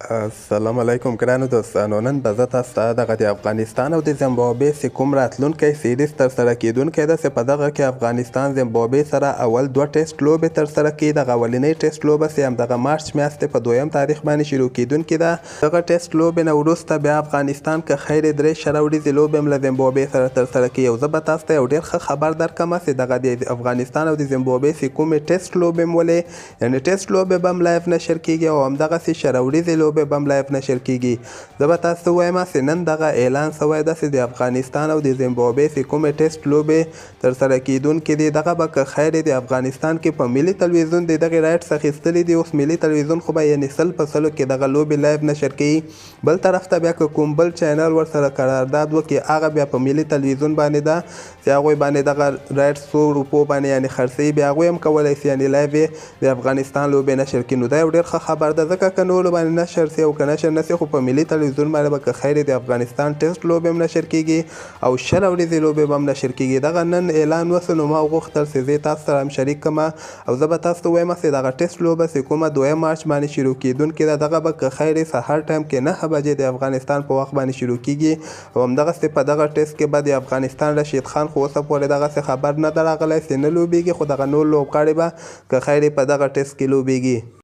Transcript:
السلام علیکم ګرانو دوستانو. نن به زه تاسو ته دغه د افغانستان او د زیمبابوې چې کوم راتلونکی سیریز ترسره کیدونکی ده چې په دغه کې افغانستان زیمبابوې سره اول 2 ټیسټ لوبې ترسره کوي. دغه اولنۍ ټیسټ لوبه چې همدغه مارچ میاشتې په 2 تاریخ باندې شروع کیدونکې ده. دغه ټیسټ لوبې نه وروسته بیا افغانستان که خیر 3 شره وړیزې لوبې هم له زیمبابوې سره ترسره کوي. او زه به تاسو ته یو ډېر ښه خبر درکړم چې دغه د افغانستان او د زیمبابوې چې کومې ټیسټ لوبې هم ولې یعنې ټیسټ لوبې به هم لایف نشر کیږي او همدغسې شره وړیزې لوبې به هم لایف نشر کیږي. زه به تاسو ته ووایم چې نن دغه اعلان شوی ده چې د افغانستان او د زیمبابوې چې کومې ټیسټ لوبې ترسره کیدونکې دي دغه به که خیر د افغانستان کې په ملي تلویزیون د دغې رایټس اخیستلي دي. اوس ملي تلویزیون خو به یعنې 100% کې دغه لوبې لایف نشر کوي. بل طرف ته بیا که کوم بل چینل ورسره قرارداد وکړي هغه بیا په ملي تلویزیون باندې ده چې هغوی باندې دغه رایټس 100 روپو باندې یعنې خرڅوي. بیا هغوی هم کولی شي یعنې لایف یې د افغانستان لوبې نشر کړي. نو دا یو ډېر ښه خبر ده ځکه که نورو باندې نشر شي او که نشر نه شي خو په ملي تلویزیون باندې به که خیر د افغانستان ټیسټ لوبې هم نشر کیږي او شل ورځې لوبې به هم نشر کیږي. دغه نن اعلان وسو نو ما وغوښتل چې زه تاسو سره هم شریک کړم او زه به تاسو ته ووایم چې دغه ټیسټ لوبه چې کومه 2 مارچ باندې شروع کیدونکې ده دغه به که خیر سهار ټایم کې 9 بجې د افغانستان په وخت باندې شروع کیږي او همدغسې په دغه ټیسټ کې به د افغانستان رشید خان خو اوسه پورې دغسې خبر نه ده راغلی چې نه لوبیږي خو دغه نور لوبغاړي به که خیر په دغه ټیسټ کې لوبیږي.